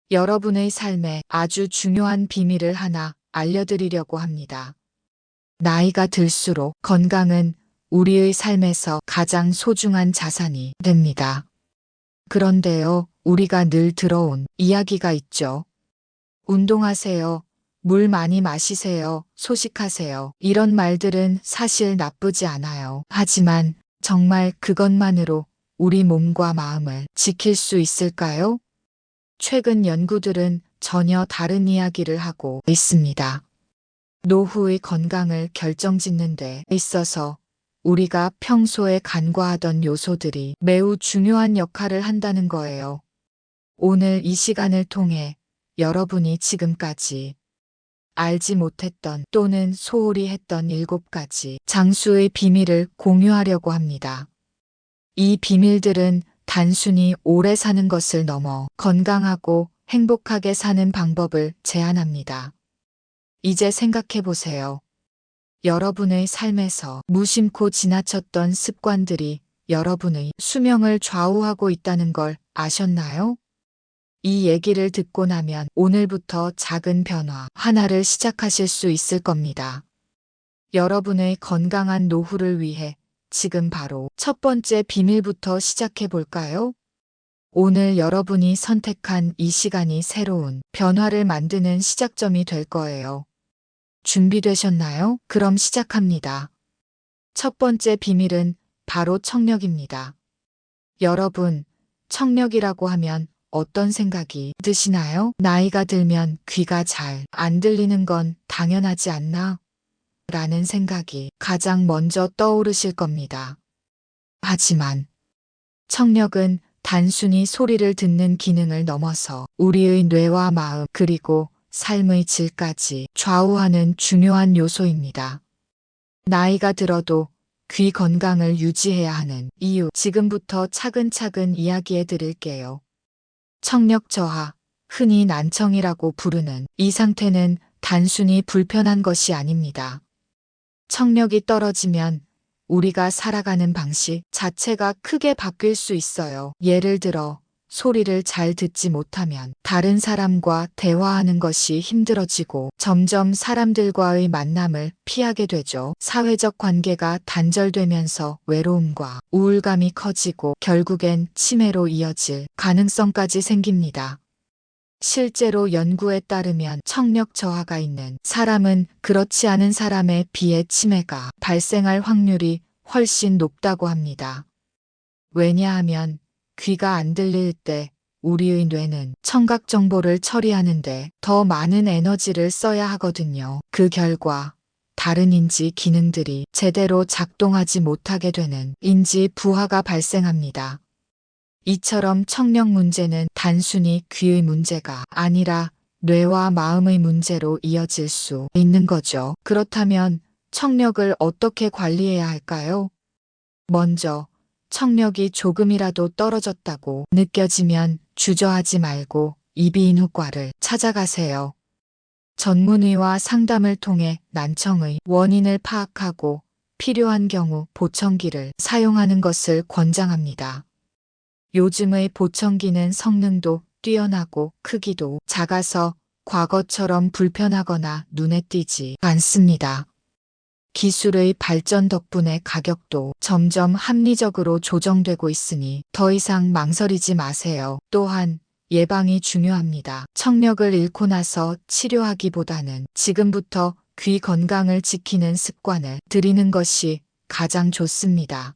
여러분의 삶에 아주 중요한 비밀을 하나 알려드리려고 합니다. 나이가 들수록 건강은 우리의 삶에서 가장 소중한 자산이 됩니다. 그런데요, 우리가 늘 들어온 이야기가 있죠. 운동하세요. 물 많이 마시세요. 소식하세요. 이런 말들은 사실 나쁘지 않아요. 하지만 정말 그것만으로 우리 몸과 마음을 지킬 수 있을까요? 최근 연구들은 전혀 다른 이야기를 하고 있습니다. 노후의 건강을 결정짓는 데 있어서 우리가 평소에 간과하던 요소들이 매우 중요한 역할을 한다는 거예요. 오늘 이 시간을 통해 여러분이 지금까지 알지 못했던 또는 소홀히 했던 7가지 장수의 비밀을 공유하려고 합니다. 이 비밀들은 단순히 오래 사는 것을 넘어 건강하고 행복하게 사는 방법을 제안합니다. 이제 생각해 보세요. 여러분의 삶에서 무심코 지나쳤던 습관들이 여러분의 수명을 좌우하고 있다는 걸 아셨나요? 이 얘기를 듣고 나면 오늘부터 작은 변화 하나를 시작하실 수 있을 겁니다. 여러분의 건강한 노후를 위해 지금 바로 첫 번째 비밀부터 시작해 볼까요? 오늘 여러분이 선택한 이 시간이 새로운 변화를 만드는 시작점이 될 거예요. 준비되셨나요? 그럼 시작합니다. 첫 번째 비밀은 바로 청력입니다. 여러분, 청력이라고 하면 어떤 생각이 드시나요? 나이가 들면 귀가 잘 안 들리는 건 당연하지 않나? 라는 생각이 가장 먼저 떠오르실 겁니다. 하지만 청력은 단순히 소리를 듣는 기능을 넘어서 우리의 뇌와 마음 그리고 삶의 질까지 좌우하는 중요한 요소입니다. 나이가 들어도 귀 건강을 유지해야 하는 이유 지금부터 차근차근 이야기해 드릴게요. 청력 저하, 흔히 난청이라고 부르는 이 상태는 단순히 불편한 것이 아닙니다. 청력이 떨어지면 우리가 살아가는 방식 자체가 크게 바뀔 수 있어요. 예를 들어 소리를 잘 듣지 못하면 다른 사람과 대화하는 것이 힘들어지고 점점 사람들과의 만남을 피하게 되죠. 사회적 관계가 단절되면서 외로움과 우울감이 커지고 결국엔 치매로 이어질 가능성까지 생깁니다. 실제로 연구에 따르면 청력 저하가 있는 사람은 그렇지 않은 사람에 비해 치매가 발생할 확률이 훨씬 높다고 합니다. 왜냐하면 귀가 안 들릴 때 우리의 뇌는 청각 정보를 처리하는데 더 많은 에너지를 써야 하거든요. 그 결과 다른 인지 기능들이 제대로 작동하지 못하게 되는 인지 부하가 발생합니다. 이처럼 청력 문제는 단순히 귀의 문제가 아니라 뇌와 마음의 문제로 이어질 수 있는 거죠. 그렇다면 청력을 어떻게 관리해야 할까요? 먼저 청력이 조금이라도 떨어졌다고 느껴지면 주저하지 말고 이비인후과를 찾아가세요. 전문의와 상담을 통해 난청의 원인을 파악하고 필요한 경우 보청기를 사용하는 것을 권장합니다. 요즘의 보청기는 성능도 뛰어나고 크기도 작아서 과거처럼 불편하거나 눈에 띄지 않습니다. 기술의 발전 덕분에 가격도 점점 합리적으로 조정되고 있으니 더 이상 망설이지 마세요. 또한 예방이 중요합니다. 청력을 잃고 나서 치료하기보다는 지금부터 귀 건강을 지키는 습관을 들이는 것이 가장 좋습니다.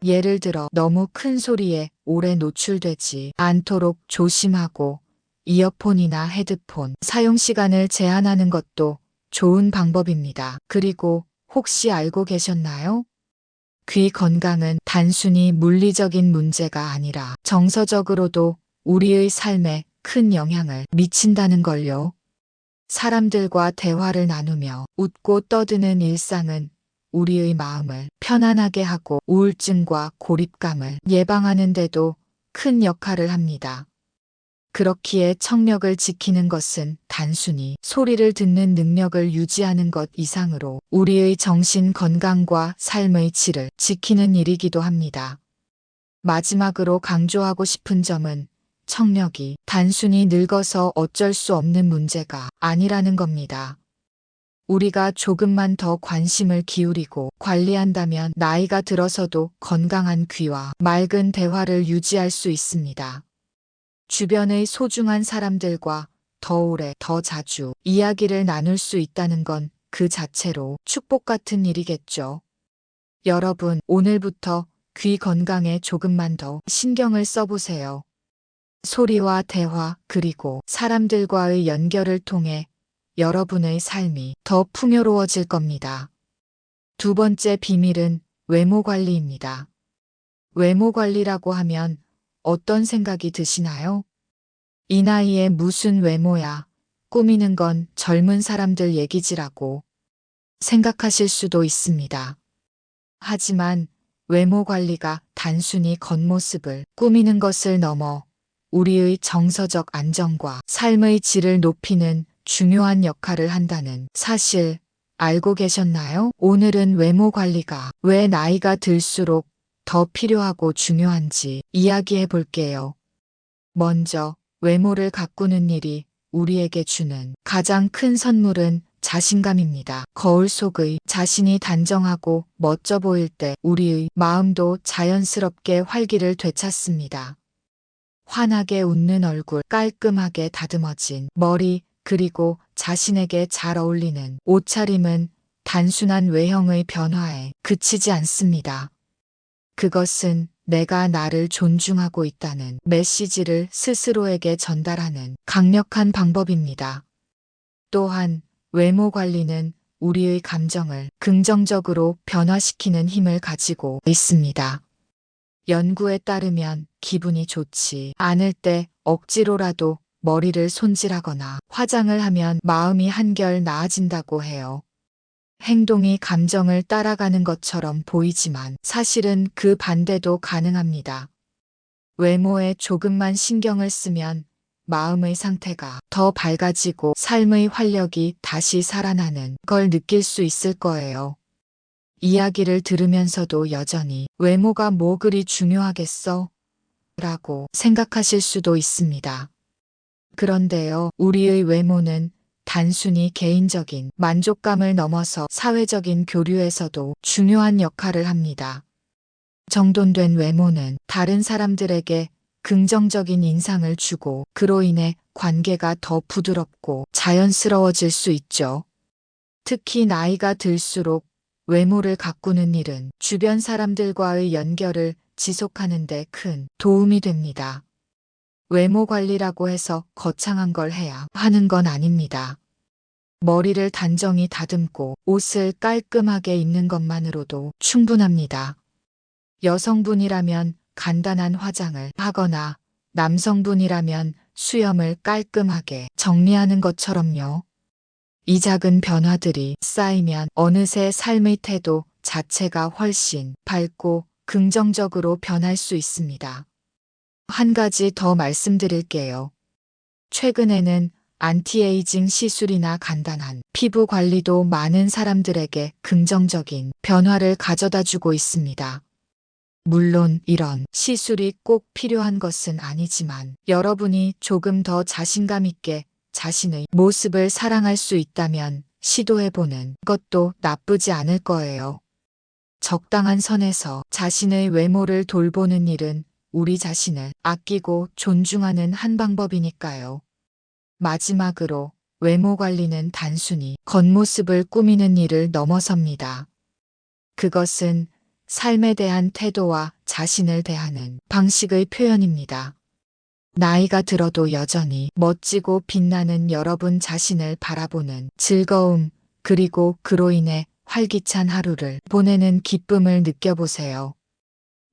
예를 들어 너무 큰 소리에 오래 노출되지 않도록 조심하고 이어폰이나 헤드폰 사용 시간을 제한하는 것도 좋은 방법입니다. 그리고 혹시 알고 계셨나요? 귀 건강은 단순히 물리적인 문제가 아니라 정서적으로도 우리의 삶에 큰 영향을 미친다는 걸요. 사람들과 대화를 나누며 웃고 떠드는 일상은 우리의 마음을 편안하게 하고 우울증과 고립감을 예방하는 데도 큰 역할을 합니다. 그렇기에 청력을 지키는 것은 단순히 소리를 듣는 능력을 유지하는 것 이상으로 우리의 정신 건강과 삶의 질을 지키는 일이기도 합니다. 마지막으로 강조하고 싶은 점은 청력이 단순히 늙어서 어쩔 수 없는 문제가 아니라는 겁니다. 우리가 조금만 더 관심을 기울이고 관리한다면 나이가 들어서도 건강한 귀와 맑은 대화를 유지할 수 있습니다. 주변의 소중한 사람들과 더 오래, 더 자주 이야기를 나눌 수 있다는 건 그 자체로 축복 같은 일이겠죠. 여러분, 오늘부터 귀 건강에 조금만 더 신경을 써보세요. 소리와 대화, 그리고 사람들과의 연결을 통해 여러분의 삶이 더 풍요로워질 겁니다. 두 번째 비밀은 외모 관리입니다. 외모 관리라고 하면 어떤 생각이 드시나요? 이 나이에 무슨 외모야? 꾸미는 건 젊은 사람들 얘기지라고 생각하실 수도 있습니다. 하지만 외모 관리가 단순히 겉모습을 꾸미는 것을 넘어 우리의 정서적 안정과 삶의 질을 높이는 중요한 역할을 한다는 사실 알고 계셨나요? 오늘은 외모 관리가 왜 나이가 들수록 더 필요하고 중요한지 이야기해 볼게요. 먼저 외모를 가꾸는 일이 우리에게 주는 가장 큰 선물은 자신감입니다. 거울 속의 자신이 단정하고 멋져 보일 때 우리의 마음도 자연스럽게 활기를 되찾습니다. 환하게 웃는 얼굴, 깔끔하게 다듬어진 머리, 그리고 자신에게 잘 어울리는 옷차림은 단순한 외형의 변화에 그치지 않습니다. 그것은 내가 나를 존중하고 있다는 메시지를 스스로에게 전달하는 강력한 방법입니다. 또한 외모 관리는 우리의 감정을 긍정적으로 변화시키는 힘을 가지고 있습니다. 연구에 따르면 기분이 좋지 않을 때 억지로라도 머리를 손질하거나 화장을 하면 마음이 한결 나아진다고 해요. 행동이 감정을 따라가는 것처럼 보이지만 사실은 그 반대도 가능합니다. 외모에 조금만 신경을 쓰면 마음의 상태가 더 밝아지고 삶의 활력이 다시 살아나는 걸 느낄 수 있을 거예요. 이야기를 들으면서도 여전히 외모가 뭐 그리 중요하겠어? 라고 생각하실 수도 있습니다. 그런데요, 우리의 외모는 단순히 개인적인 만족감을 넘어서 사회적인 교류에서도 중요한 역할을 합니다. 정돈된 외모는 다른 사람들에게 긍정적인 인상을 주고 그로 인해 관계가 더 부드럽고 자연스러워질 수 있죠. 특히 나이가 들수록 외모를 가꾸는 일은 주변 사람들과의 연결을 지속하는 데 큰 도움이 됩니다. 외모 관리라고 해서 거창한 걸 해야 하는 건 아닙니다. 머리를 단정히 다듬고 옷을 깔끔하게 입는 것만으로도 충분합니다. 여성분이라면 간단한 화장을 하거나 남성분이라면 수염을 깔끔하게 정리하는 것처럼요. 이 작은 변화들이 쌓이면 어느새 삶의 태도 자체가 훨씬 밝고 긍정적으로 변할 수 있습니다. 한 가지 더 말씀드릴게요. 최근에는 안티에이징 시술이나 간단한 피부 관리도 많은 사람들에게 긍정적인 변화를 가져다 주고 있습니다. 물론 이런 시술이 꼭 필요한 것은 아니지만 여러분이 조금 더 자신감 있게 자신의 모습을 사랑할 수 있다면 시도해보는 것도 나쁘지 않을 거예요. 적당한 선에서 자신의 외모를 돌보는 일은 우리 자신을 아끼고 존중하는 한 방법이니까요. 마지막으로 외모 관리는 단순히 겉모습을 꾸미는 일을 넘어섭니다. 그것은 삶에 대한 태도와 자신을 대하는 방식의 표현입니다. 나이가 들어도 여전히 멋지고 빛나는 여러분 자신을 바라보는 즐거움, 그리고 그로 인해 활기찬 하루를 보내는 기쁨을 느껴보세요.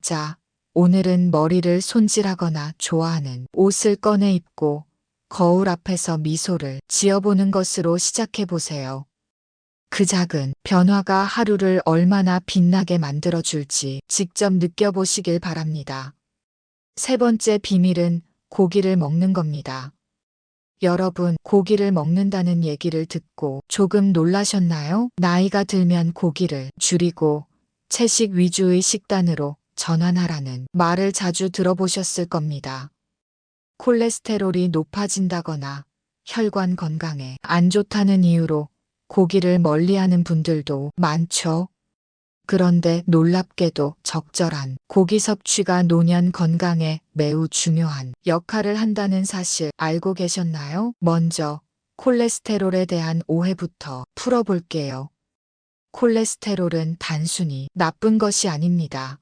자, 오늘은 머리를 손질하거나 좋아하는 옷을 꺼내 입고 거울 앞에서 미소를 지어보는 것으로 시작해보세요. 그 작은 변화가 하루를 얼마나 빛나게 만들어줄지 직접 느껴보시길 바랍니다. 세 번째 비밀은 고기를 먹는 겁니다. 여러분, 고기를 먹는다는 얘기를 듣고 조금 놀라셨나요? 나이가 들면 고기를 줄이고 채식 위주의 식단으로 전환하라는 말을 자주 들어보셨을 겁니다. 콜레스테롤이 높아진다거나 혈관 건강에 안 좋다는 이유로 고기를 멀리하는 분들도 많죠. 그런데 놀랍게도 적절한 고기 섭취가 노년 건강에 매우 중요한 역할을 한다는 사실 알고 계셨나요? 먼저 콜레스테롤에 대한 오해부터 풀어볼게요. 콜레스테롤은 단순히 나쁜 것이 아닙니다.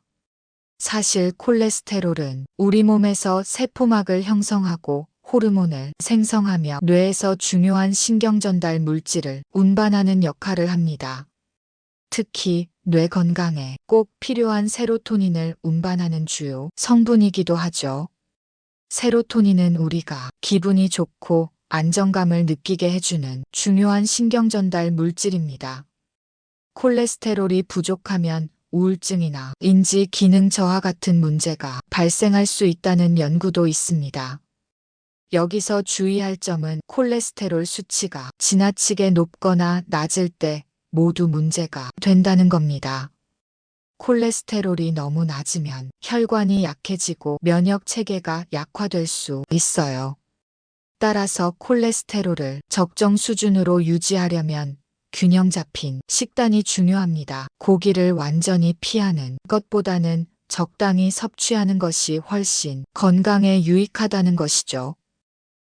사실 콜레스테롤은 우리 몸에서 세포막을 형성하고 호르몬을 생성하며 뇌에서 중요한 신경전달 물질을 운반하는 역할을 합니다. 특히 뇌 건강에 꼭 필요한 세로토닌을 운반하는 주요 성분이기도 하죠. 세로토닌은 우리가 기분이 좋고 안정감을 느끼게 해주는 중요한 신경전달 물질입니다. 콜레스테롤이 부족하면 우울증이나 인지 기능 저하 같은 문제가 발생할 수 있다는 연구도 있습니다. 여기서 주의할 점은 콜레스테롤 수치가 지나치게 높거나 낮을 때 모두 문제가 된다는 겁니다. 콜레스테롤이 너무 낮으면 혈관이 약해지고 면역 체계가 약화될 수 있어요. 따라서 콜레스테롤을 적정 수준으로 유지하려면 균형 잡힌 식단이 중요합니다. 고기를 완전히 피하는 것보다는 적당히 섭취하는 것이 훨씬 건강에 유익하다는 것이죠.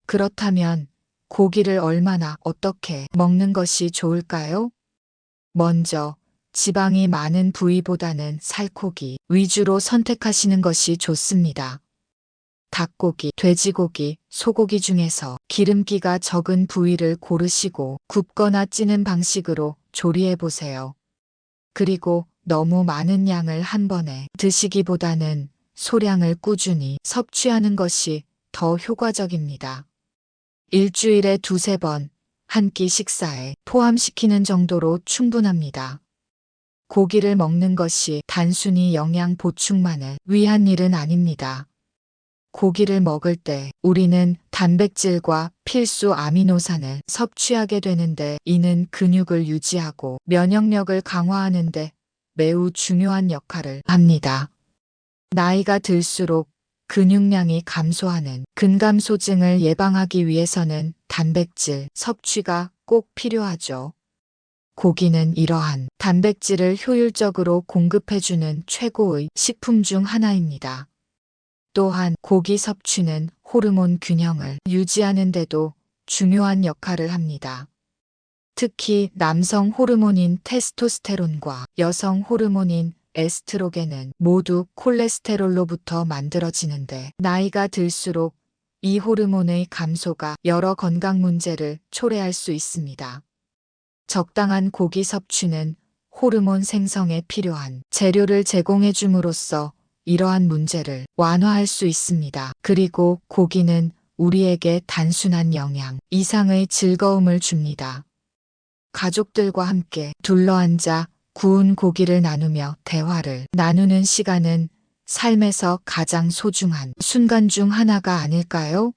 그렇다면 고기를 얼마나 어떻게 먹는 것이 좋을까요? 먼저 지방이 많은 부위보다는 살코기 위주로 선택하시는 것이 좋습니다. 닭고기, 돼지고기, 소고기 중에서 기름기가 적은 부위를 고르시고 굽거나 찌는 방식으로 조리해 보세요. 그리고 너무 많은 양을 한 번에 드시기보다는 소량을 꾸준히 섭취하는 것이 더 효과적입니다. 일주일에 2~3번 한 끼 식사에 포함시키는 정도로 충분합니다. 고기를 먹는 것이 단순히 영양 보충만을 위한 일은 아닙니다. 고기를 먹을 때 우리는 단백질과 필수 아미노산을 섭취하게 되는데 이는 근육을 유지하고 면역력을 강화하는 데 매우 중요한 역할을 합니다. 나이가 들수록 근육량이 감소하는 근감소증을 예방하기 위해서는 단백질 섭취가 꼭 필요하죠. 고기는 이러한 단백질을 효율적으로 공급해주는 최고의 식품 중 하나입니다. 또한 고기 섭취는 호르몬 균형을 유지하는 데도 중요한 역할을 합니다. 특히 남성 호르몬인 테스토스테론과 여성 호르몬인 에스트로겐은 모두 콜레스테롤로부터 만들어지는데 나이가 들수록 이 호르몬의 감소가 여러 건강 문제를 초래할 수 있습니다. 적당한 고기 섭취는 호르몬 생성에 필요한 재료를 제공해 줌으로써 이러한 문제를 완화할 수 있습니다. 그리고 고기는 우리에게 단순한 영양 이상의 즐거움을 줍니다. 가족들과 함께 둘러앉아 구운 고기를 나누며 대화를 나누는 시간은 삶에서 가장 소중한 순간 중 하나가 아닐까요?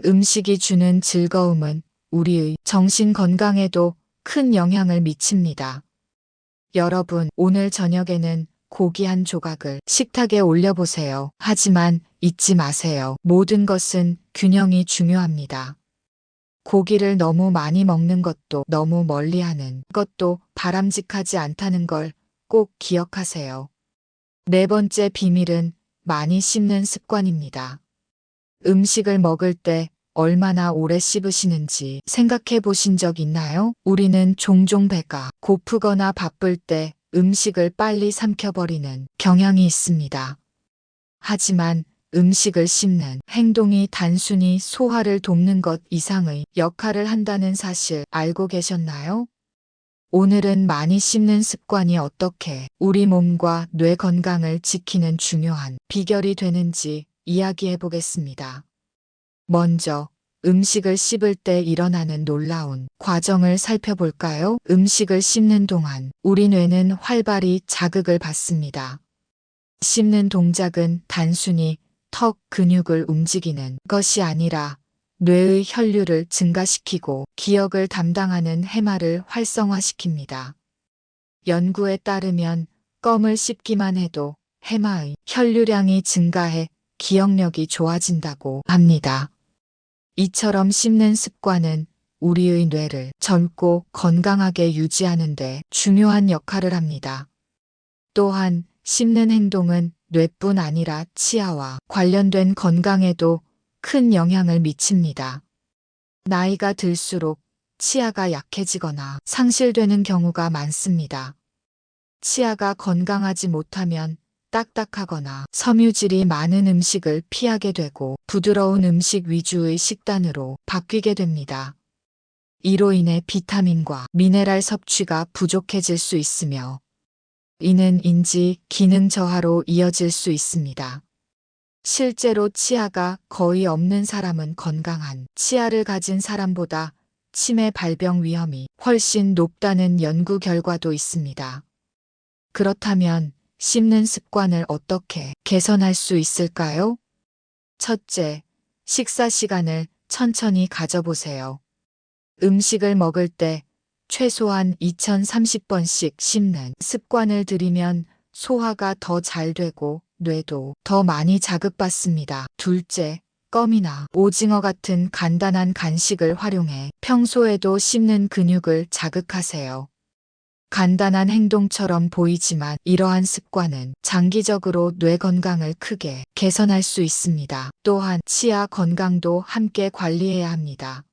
음식이 주는 즐거움은 우리의 정신 건강에도 큰 영향을 미칩니다. 여러분, 오늘 저녁에는 고기 한 조각을 식탁에 올려보세요. 하지만 잊지 마세요. 모든 것은 균형이 중요합니다. 고기를 너무 많이 먹는 것도 너무 멀리하는 것도 바람직하지 않다는 걸 꼭 기억하세요. 네 번째 비밀은 많이 씹는 습관입니다. 음식을 먹을 때 얼마나 오래 씹으시는지 생각해 보신 적 있나요? 우리는 종종 배가 고프거나 바쁠 때 음식을 빨리 삼켜버리는 경향이 있습니다. 하지만 음식을 씹는 행동이 단순히 소화를 돕는 것 이상의 역할을 한다는 사실 알고 계셨나요? 오늘은 많이 씹는 습관이 어떻게 우리 몸과 뇌 건강을 지키는 중요한 비결이 되는지 이야기해 보겠습니다. 먼저 음식을 씹을 때 일어나는 놀라운 과정을 살펴볼까요? 음식을 씹는 동안 우리 뇌는 활발히 자극을 받습니다. 씹는 동작은 단순히 턱 근육을 움직이는 것이 아니라 뇌의 혈류를 증가시키고 기억을 담당하는 해마를 활성화시킵니다. 연구에 따르면 껌을 씹기만 해도 해마의 혈류량이 증가해 기억력이 좋아진다고 합니다. 이처럼 씹는 습관은 우리의 뇌를 젊고 건강하게 유지하는 데 중요한 역할을 합니다. 또한 씹는 행동은 뇌뿐 아니라 치아와 관련된 건강에도 큰 영향을 미칩니다. 나이가 들수록 치아가 약해지거나 상실되는 경우가 많습니다. 치아가 건강하지 못하면 딱딱하거나 섬유질이 많은 음식을 피하게 되고 부드러운 음식 위주의 식단으로 바뀌게 됩니다. 이로 인해 비타민과 미네랄 섭취가 부족해질 수 있으며 이는 인지 기능 저하로 이어질 수 있습니다. 실제로 치아가 거의 없는 사람은 건강한 치아를 가진 사람보다 치매 발병 위험이 훨씬 높다는 연구 결과도 있습니다. 그렇다면 씹는 습관을 어떻게 개선할 수 있을까요? 첫째, 식사 시간을 천천히 가져보세요. 음식을 먹을 때 최소한 2030번씩 씹는 습관을 들이면 소화가 더 잘 되고 뇌도 더 많이 자극받습니다. 둘째, 껌이나 오징어 같은 간단한 간식을 활용해 평소에도 씹는 근육을 자극하세요. 간단한 행동처럼 보이지만 이러한 습관은 장기적으로 뇌 건강을 크게 개선할 수 있습니다. 또한 치아 건강도 함께 관리해야 합니다.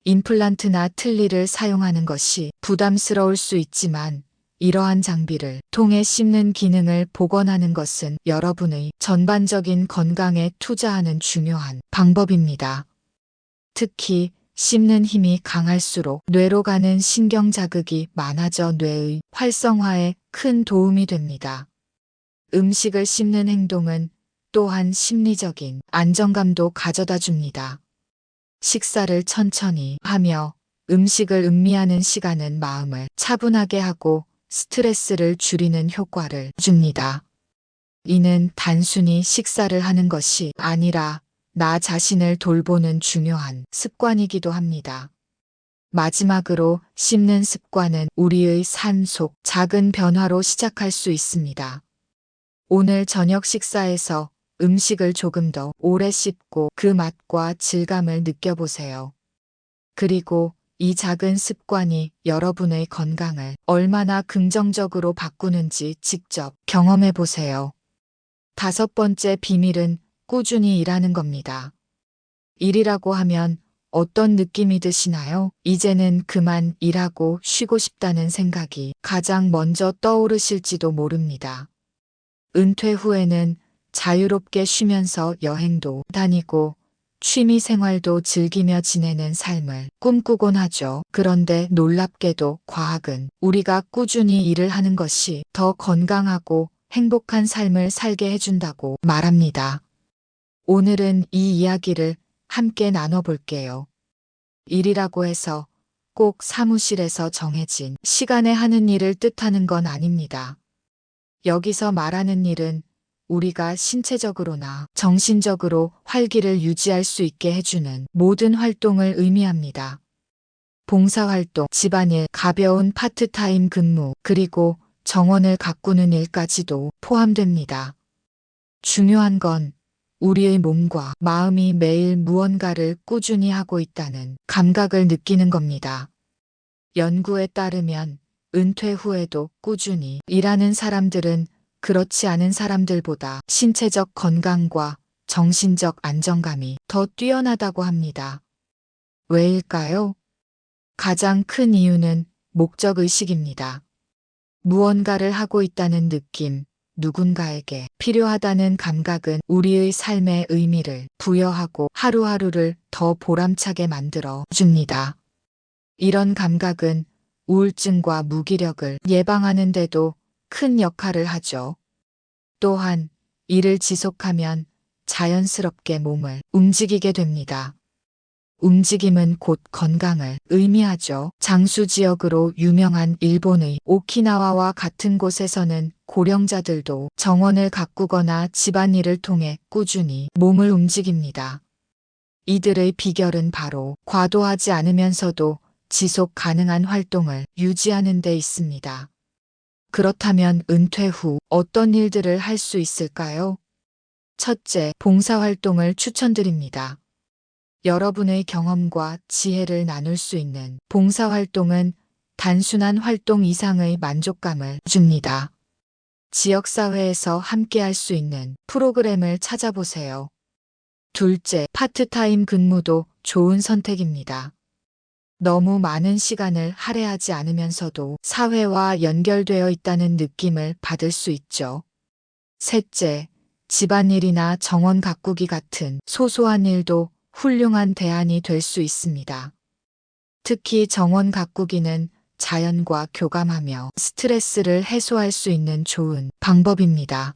임플란트나 틀니를 사용하는 것이 부담스러울 수 있지만 이러한 장비를 통해 씹는 기능을 복원하는 것은 여러분의 전반적인 건강에 투자하는 중요한 방법입니다. 특히 씹는 힘이 강할수록 뇌로 가는 신경 자극이 많아져 뇌의 활성화에 큰 도움이 됩니다. 음식을 씹는 행동은 또한 심리적인 안정감도 가져다 줍니다. 식사를 천천히 하며 음식을 음미하는 시간은 마음을 차분하게 하고 스트레스를 줄이는 효과를 줍니다. 이는 단순히 식사를 하는 것이 아니라 나 자신을 돌보는 중요한 습관이기도 합니다. 마지막으로 씹는 습관은 우리의 삶 속 작은 변화로 시작할 수 있습니다. 오늘 저녁 식사에서 음식을 조금 더 오래 씹고 그 맛과 질감을 느껴보세요. 그리고 이 작은 습관이 여러분의 건강을 얼마나 긍정적으로 바꾸는지 직접 경험해 보세요. 다섯 번째 비밀은 꾸준히 일하는 겁니다. 일이라고 하면 어떤 느낌이 드시나요? 이제는 그만 일하고 쉬고 싶다는 생각이 가장 먼저 떠오르실지도 모릅니다. 은퇴 후에는 자유롭게 쉬면서 여행도 다니고 취미 생활도 즐기며 지내는 삶을 꿈꾸곤 하죠. 그런데 놀랍게도 과학은 우리가 꾸준히 일을 하는 것이 더 건강하고 행복한 삶을 살게 해준다고 말합니다. 오늘은 이 이야기를 함께 나눠볼게요. 일이라고 해서 꼭 사무실에서 정해진 시간에 하는 일을 뜻하는 건 아닙니다. 여기서 말하는 일은 우리가 신체적으로나 정신적으로 활기를 유지할 수 있게 해주는 모든 활동을 의미합니다. 봉사활동, 집안일, 가벼운 파트타임 근무, 그리고 정원을 가꾸는 일까지도 포함됩니다. 중요한 건 우리의 몸과 마음이 매일 무언가를 꾸준히 하고 있다는 감각을 느끼는 겁니다. 연구에 따르면 은퇴 후에도 꾸준히 일하는 사람들은 그렇지 않은 사람들보다 신체적 건강과 정신적 안정감이 더 뛰어나다고 합니다. 왜일까요? 가장 큰 이유는 목적의식입니다. 무언가를 하고 있다는 느낌, 누군가에게 필요하다는 감각은 우리의 삶의 의미를 부여하고 하루하루를 더 보람차게 만들어 줍니다. 이런 감각은 우울증과 무기력을 예방하는 데도 큰 역할을 하죠. 또한 일을 지속하면 자연스럽게 몸을 움직이게 됩니다. 움직임은 곧 건강을 의미하죠. 장수 지역으로 유명한 일본의 오키나와와 같은 곳에서는 고령자들도 정원을 가꾸거나 집안일을 통해 꾸준히 몸을 움직입니다. 이들의 비결은 바로 과도하지 않으면서도 지속 가능한 활동을 유지하는 데 있습니다. 그렇다면 은퇴 후 어떤 일들을 할 수 있을까요? 첫째, 봉사활동을 추천드립니다. 여러분의 경험과 지혜를 나눌 수 있는 봉사활동은 단순한 활동 이상의 만족감을 줍니다. 지역사회에서 함께할 수 있는 프로그램을 찾아보세요. 둘째, 파트타임 근무도 좋은 선택입니다. 너무 많은 시간을 할애하지 않으면서도 사회와 연결되어 있다는 느낌을 받을 수 있죠. 셋째, 집안일이나 정원 가꾸기 같은 소소한 일도 훌륭한 대안이 될 수 있습니다. 특히 정원 가꾸기는 자연과 교감하며 스트레스를 해소할 수 있는 좋은 방법입니다.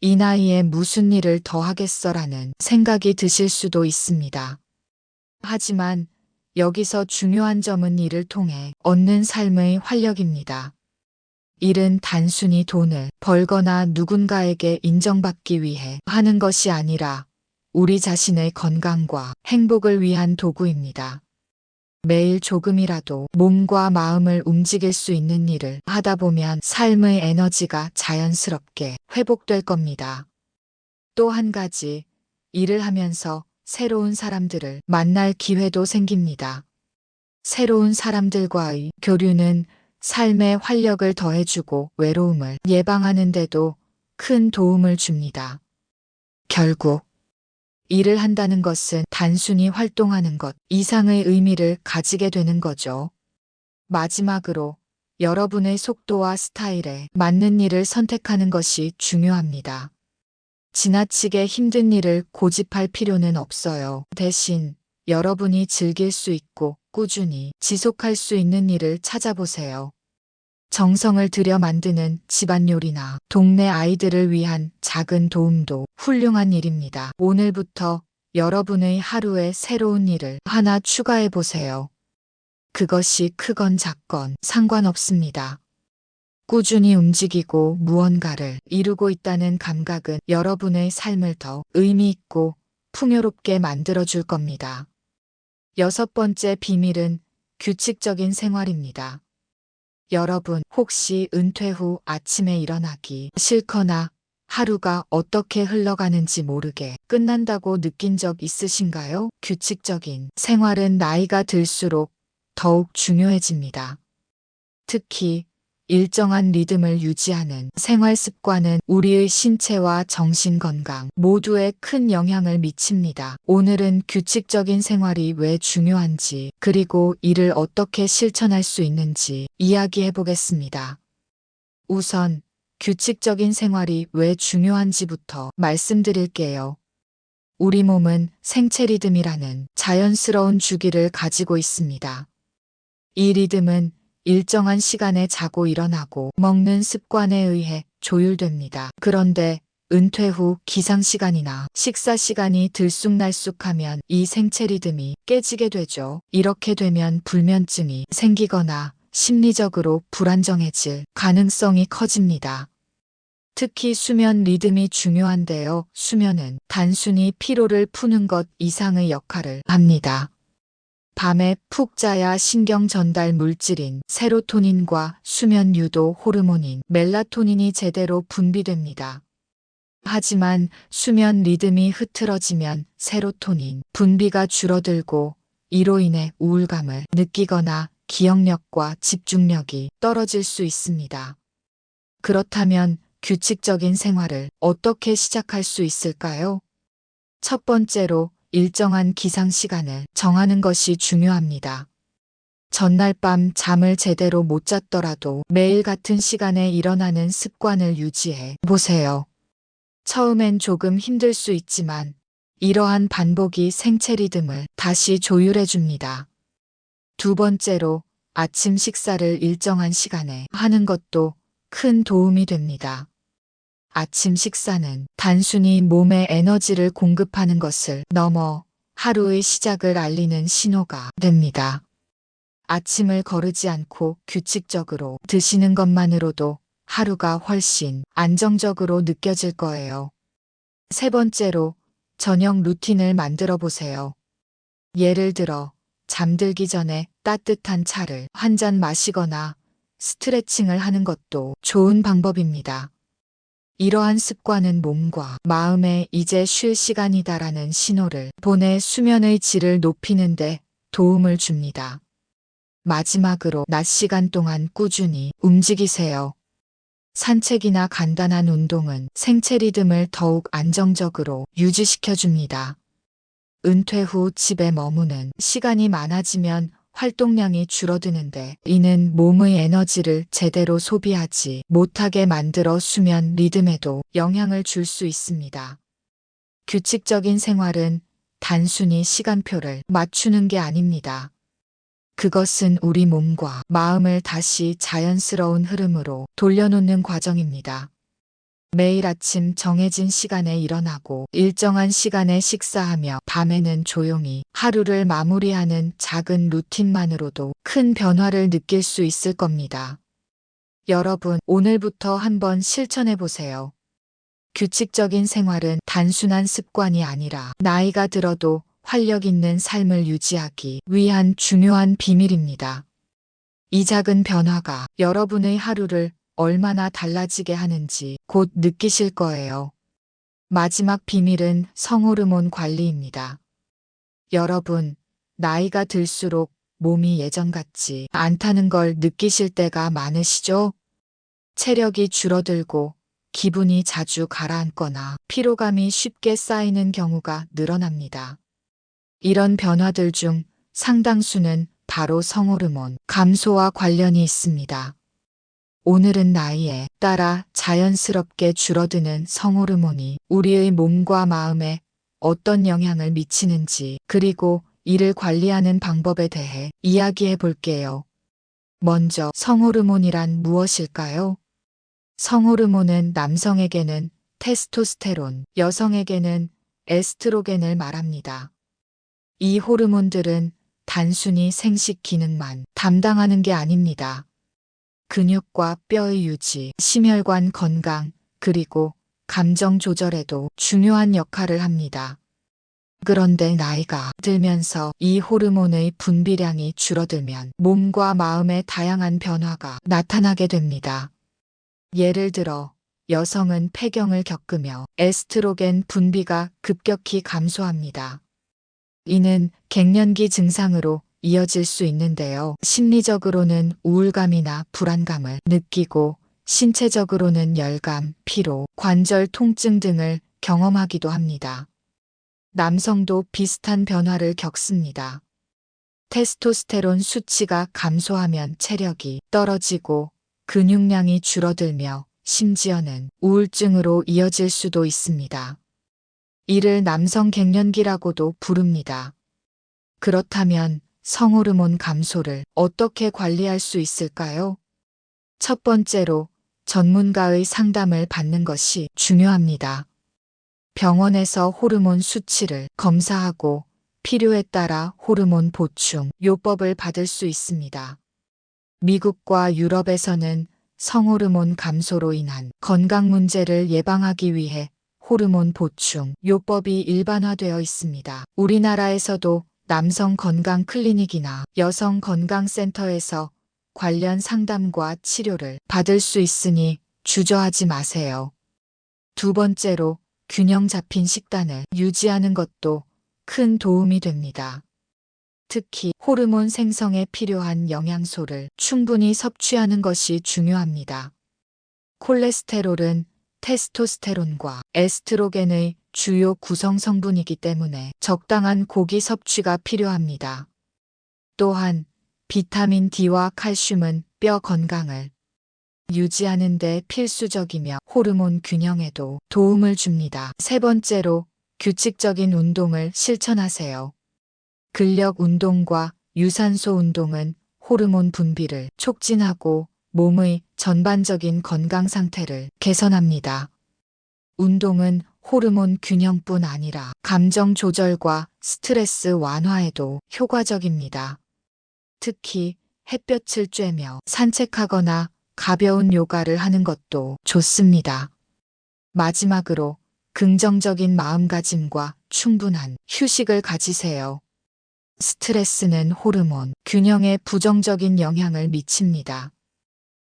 이 나이에 무슨 일을 더 하겠어라는 생각이 드실 수도 있습니다. 하지만 여기서 중요한 점은 이를 통해 얻는 삶의 활력입니다. 일은 단순히 돈을 벌거나 누군가에게 인정받기 위해 하는 것이 아니라 우리 자신의 건강과 행복을 위한 도구입니다. 매일 조금이라도 몸과 마음을 움직일 수 있는 일을 하다 보면 삶의 에너지가 자연스럽게 회복될 겁니다. 또 한 가지, 일을 하면서 새로운 사람들을 만날 기회도 생깁니다. 새로운 사람들과의 교류는 삶에 활력을 더해주고 외로움을 예방하는 데도 큰 도움을 줍니다. 결국 일을 한다는 것은 단순히 활동하는 것 이상의 의미를 가지게 되는 거죠. 마지막으로 여러분의 속도와 스타일에 맞는 일을 선택하는 것이 중요합니다. 지나치게 힘든 일을 고집할 필요는 없어요. 대신 여러분이 즐길 수 있고 꾸준히 지속할 수 있는 일을 찾아보세요. 정성을 들여 만드는 집안요리나 동네 아이들을 위한 작은 도움도 훌륭한 일입니다. 오늘부터 여러분의 하루에 새로운 일을 하나 추가해 보세요. 그것이 크건 작건 상관없습니다. 꾸준히 움직이고 무언가를 이루고 있다는 감각은 여러분의 삶을 더 의미 있고 풍요롭게 만들어줄 겁니다. 여섯 번째 비밀은 규칙적인 생활입니다. 여러분, 혹시 은퇴 후 아침에 일어나기 싫거나 하루가 어떻게 흘러가는지 모르게 끝난다고 느낀 적 있으신가요? 규칙적인 생활은 나이가 들수록 더욱 중요해집니다. 특히 일정한 리듬을 유지하는 생활 습관은 우리의 신체와 정신 건강 모두에 큰 영향을 미칩니다. 오늘은 규칙적인 생활이 왜 중요한지, 그리고 이를 어떻게 실천할 수 있는지 이야기해 보겠습니다. 우선 규칙적인 생활이 왜 중요한지부터 말씀드릴게요. 우리 몸은 생체 리듬이라는 자연스러운 주기를 가지고 있습니다. 이 리듬은 일정한 시간에 자고 일어나고 먹는 습관에 의해 조율됩니다. 그런데 은퇴 후 기상시간이나 식사시간이 들쑥날쑥하면 이 생체 리듬이 깨지게 되죠. 이렇게 되면 불면증이 생기거나 심리적으로 불안정해질 가능성이 커집니다. 특히 수면 리듬이 중요한데요. 수면은 단순히 피로를 푸는 것 이상의 역할을 합니다. 밤에 푹 자야 신경 전달 물질인 세로토닌과 수면 유도 호르몬인 멜라토닌이 제대로 분비됩니다. 하지만 수면 리듬이 흐트러지면 세로토닌 분비가 줄어들고 이로 인해 우울감을 느끼거나 기억력과 집중력이 떨어질 수 있습니다. 그렇다면 규칙적인 생활을 어떻게 시작할 수 있을까요? 첫 번째로 일정한 기상 시간을 정하는 것이 중요합니다. 전날 밤 잠을 제대로 못 잤더라도 매일 같은 시간에 일어나는 습관을 유지해 보세요. 처음엔 조금 힘들 수 있지만 이러한 반복이 생체 리듬을 다시 조율해 줍니다. 두 번째로 아침 식사를 일정한 시간에 하는 것도 큰 도움이 됩니다. 아침 식사는 단순히 몸에 에너지를 공급하는 것을 넘어 하루의 시작을 알리는 신호가 됩니다. 아침을 거르지 않고 규칙적으로 드시는 것만으로도 하루가 훨씬 안정적으로 느껴질 거예요. 세 번째로 저녁 루틴을 만들어 보세요. 예를 들어 잠들기 전에 따뜻한 차를 한 잔 마시거나 스트레칭을 하는 것도 좋은 방법입니다. 이러한 습관은 몸과 마음에 이제 쉴 시간이다라는 신호를 보내 수면의 질을 높이는데 도움을 줍니다. 마지막으로 낮 시간 동안 꾸준히 움직이세요. 산책이나 간단한 운동은 생체 리듬을 더욱 안정적으로 유지시켜줍니다. 은퇴 후 집에 머무는 시간이 많아지면 활동량이 줄어드는데 이는 몸의 에너지를 제대로 소비하지 못하게 만들어 수면 리듬에도 영향을 줄 수 있습니다. 규칙적인 생활은 단순히 시간표를 맞추는 게 아닙니다. 그것은 우리 몸과 마음을 다시 자연스러운 흐름으로 돌려놓는 과정입니다. 매일 아침 정해진 시간에 일어나고 일정한 시간에 식사하며 밤에는 조용히 하루를 마무리하는 작은 루틴만으로도 큰 변화를 느낄 수 있을 겁니다. 여러분, 오늘부터 한번 실천해 보세요. 규칙적인 생활은 단순한 습관이 아니라 나이가 들어도 활력 있는 삶을 유지하기 위한 중요한 비밀입니다. 이 작은 변화가 여러분의 하루를 얼마나 달라지게 하는지 곧 느끼실 거예요. 마지막 비밀은 성호르몬 관리입니다. 여러분, 나이가 들수록 몸이 예전 같지 않다는 걸 느끼실 때가 많으시죠? 체력이 줄어들고 기분이 자주 가라앉거나 피로감이 쉽게 쌓이는 경우가 늘어납니다. 이런 변화들 중 상당수는 바로 성호르몬 감소와 관련이 있습니다. 오늘은 나이에 따라 자연스럽게 줄어드는 성호르몬이 우리의 몸과 마음에 어떤 영향을 미치는지, 그리고 이를 관리하는 방법에 대해 이야기해 볼게요. 먼저 성호르몬이란 무엇일까요? 성호르몬은 남성에게는 테스토스테론, 여성에게는 에스트로겐을 말합니다. 이 호르몬들은 단순히 생식 기능만 담당하는 게 아닙니다. 근육과 뼈의 유지, 심혈관 건강, 그리고 감정 조절에도 중요한 역할을 합니다. 그런데 나이가 들면서 이 호르몬의 분비량이 줄어들면 몸과 마음에 다양한 변화가 나타나게 됩니다. 예를 들어 여성은 폐경을 겪으며 에스트로겐 분비가 급격히 감소합니다. 이는 갱년기 증상으로 이어질 수 있는데요. 심리적으로는 우울감이나 불안감을 느끼고 신체적으로는 열감, 피로, 관절 통증 등을 경험하기도 합니다. 남성도 비슷한 변화를 겪습니다. 테스토스테론 수치가 감소하면 체력이 떨어지고 근육량이 줄어들며 심지어는 우울증으로 이어질 수도 있습니다. 이를 남성 갱년기라고도 부릅니다. 그렇다면 성호르몬 감소를 어떻게 관리할 수 있을까요? 첫 번째로 전문가의 상담을 받는 것이 중요합니다. 병원에서 호르몬 수치를 검사하고 필요에 따라 호르몬 보충 요법을 받을 수 있습니다. 미국과 유럽에서는 성호르몬 감소로 인한 건강 문제를 예방하기 위해 호르몬 보충 요법이 일반화되어 있습니다. 우리나라에서도 남성 건강 클리닉이나 여성 건강센터에서 관련 상담과 치료를 받을 수 있으니 주저하지 마세요. 두 번째로 균형 잡힌 식단을 유지하는 것도 큰 도움이 됩니다. 특히 호르몬 생성에 필요한 영양소를 충분히 섭취하는 것이 중요합니다. 콜레스테롤은 테스토스테론과 에스트로겐의 주요 구성 성분이기 때문에 적당한 고기 섭취가 필요합니다. 또한 비타민 D와 칼슘은 뼈 건강을 유지하는 데 필수적이며 호르몬 균형에도 도움을 줍니다. 세 번째로 규칙적인 운동을 실천하세요. 근력 운동과 유산소 운동은 호르몬 분비를 촉진하고 몸의 전반적인 건강 상태를 개선합니다. 운동은 호르몬 균형뿐 아니라 감정 조절과 스트레스 완화에도 효과적입니다. 특히 햇볕을 쬐며 산책하거나 가벼운 요가를 하는 것도 좋습니다. 마지막으로 긍정적인 마음가짐과 충분한 휴식을 가지세요. 스트레스는 호르몬 균형에 부정적인 영향을 미칩니다.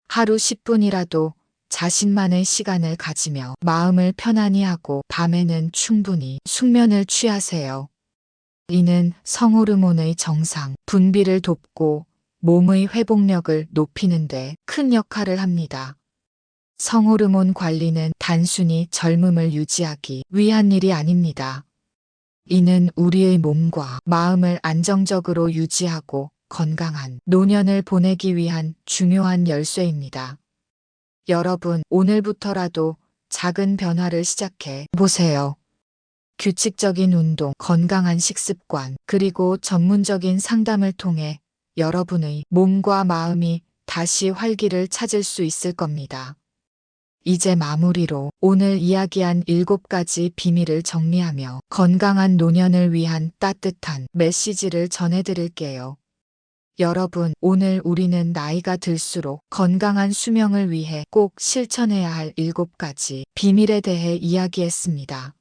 하루 10분이라도 자신만의 시간을 가지며 마음을 편안히 하고 밤에는 충분히 숙면을 취하세요. 이는 성호르몬의 정상 분비를 돕고 몸의 회복력을 높이는 데 큰 역할을 합니다. 성호르몬 관리는 단순히 젊음을 유지하기 위한 일이 아닙니다. 이는 우리의 몸과 마음을 안정적으로 유지하고 건강한 노년을 보내기 위한 중요한 열쇠입니다. 여러분, 오늘부터라도 작은 변화를 시작해 보세요. 규칙적인 운동, 건강한 식습관, 그리고 전문적인 상담을 통해 여러분의 몸과 마음이 다시 활기를 찾을 수 있을 겁니다. 이제 마무리로 오늘 이야기한 7가지 비밀을 정리하며 건강한 노년을 위한 따뜻한 메시지를 전해드릴게요. 여러분, 오늘 우리는 나이가 들수록 건강한 수명을 위해 꼭 실천해야 할 7가지 비밀에 대해 이야기했습니다.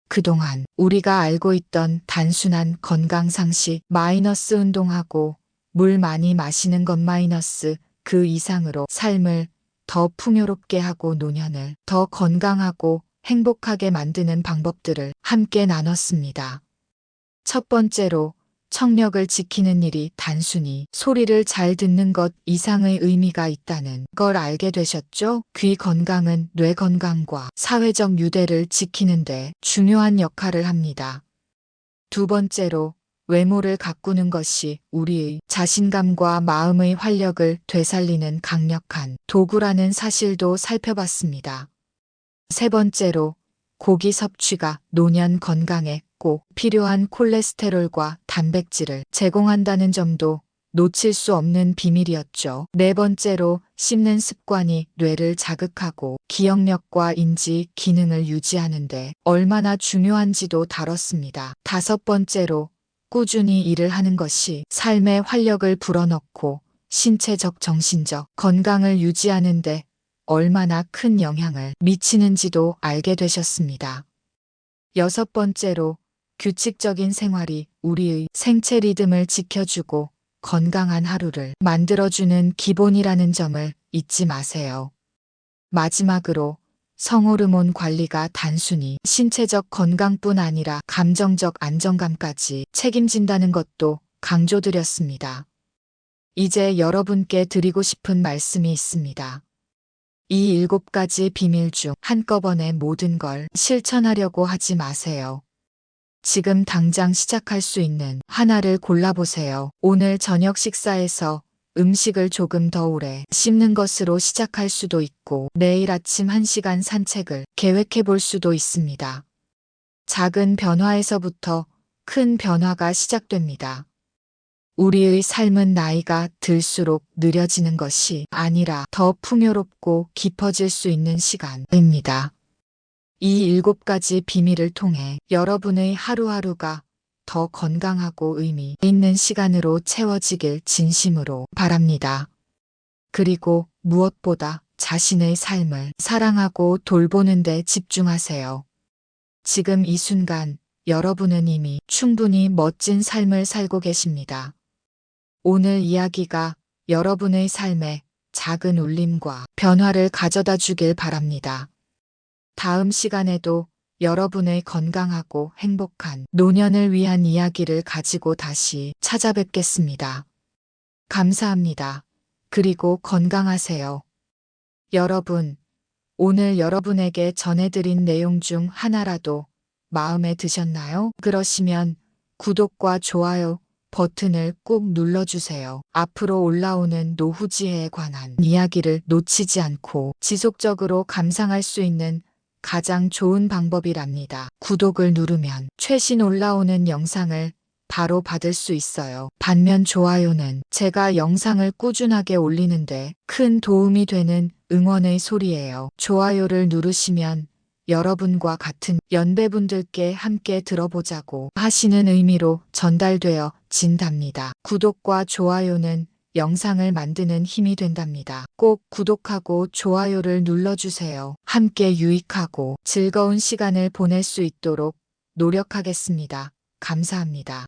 그동안 우리가 알고 있던 단순한 건강 상식 마이너스 운동하고 물 많이 마시는 것 마이너스 그 이상으로 삶을 더 풍요롭게 하고 노년을 더 건강하고 행복하게 만드는 방법들을 함께 나눴습니다. 첫 번째로 청력을 지키는 일이 단순히 소리를 잘 듣는 것 이상의 의미가 있다는 걸 알게 되셨죠? 귀 건강은 뇌 건강과 사회적 유대를 지키는 데 중요한 역할을 합니다. 두 번째로 외모를 가꾸는 것이 우리의 자신감과 마음의 활력을 되살리는 강력한 도구라는 사실도 살펴봤습니다. 세 번째로 고기 섭취가 노년 건강에 꼭 필요한 콜레스테롤과 단백질을 제공한다는 점도 놓칠 수 없는 비밀이었죠. 네 번째로 씹는 습관이 뇌를 자극하고 기억력과 인지 기능을 유지하는 데 얼마나 중요한지도 다뤘습니다. 다섯 번째로 꾸준히 일을 하는 것이 삶의 활력을 불어넣고 신체적 정신적 건강을 유지하는 데 얼마나 큰 영향을 미치는지도 알게 되셨습니다. 여섯 번째로 규칙적인 생활이 우리의 생체 리듬을 지켜주고 건강한 하루를 만들어주는 기본이라는 점을 잊지 마세요. 마지막으로 성호르몬 관리가 단순히 신체적 건강뿐 아니라 감정적 안정감까지 책임진다는 것도 강조드렸습니다. 이제 여러분께 드리고 싶은 말씀이 있습니다. 이 7가지 비밀 중 한꺼번에 모든 걸 실천하려고 하지 마세요. 지금 당장 시작할 수 있는 하나를 골라보세요. 오늘 저녁 식사에서 음식을 조금 더 오래 씹는 것으로 시작할 수도 있고 내일 아침 1시간 산책을 계획해 볼 수도 있습니다. 작은 변화에서부터 큰 변화가 시작됩니다. 우리의 삶은 나이가 들수록 느려지는 것이 아니라 더 풍요롭고 깊어질 수 있는 시간입니다. 이 7가지 비밀을 통해 여러분의 하루하루가 더 건강하고 의미 있는 시간으로 채워지길 진심으로 바랍니다. 그리고 무엇보다 자신의 삶을 사랑하고 돌보는 데 집중하세요. 지금 이 순간 여러분은 이미 충분히 멋진 삶을 살고 계십니다. 오늘 이야기가 여러분의 삶에 작은 울림과 변화를 가져다 주길 바랍니다. 다음 시간에도 여러분의 건강하고 행복한 노년을 위한 이야기를 가지고 다시 찾아뵙겠습니다. 감사합니다. 그리고 건강하세요. 여러분, 오늘 여러분에게 전해드린 내용 중 하나라도 마음에 드셨나요? 그러시면 구독과 좋아요 버튼을 꼭 눌러주세요. 앞으로 올라오는 노후지혜에 관한 이야기를 놓치지 않고 지속적으로 감상할 수 있는 가장 좋은 방법이랍니다. 구독을 누르면 최신 올라오는 영상을 바로 받을 수 있어요. 반면 좋아요는 제가 영상을 꾸준하게 올리는데 큰 도움이 되는 응원의 소리예요. 좋아요를 누르시면 여러분과 같은 연배분들께 함께 들어보자고 하시는 의미로 전달되어 진답니다. 구독과 좋아요는 영상을 만드는 힘이 된답니다. 꼭 구독하고 좋아요를 눌러주세요. 함께 유익하고 즐거운 시간을 보낼 수 있도록 노력하겠습니다. 감사합니다.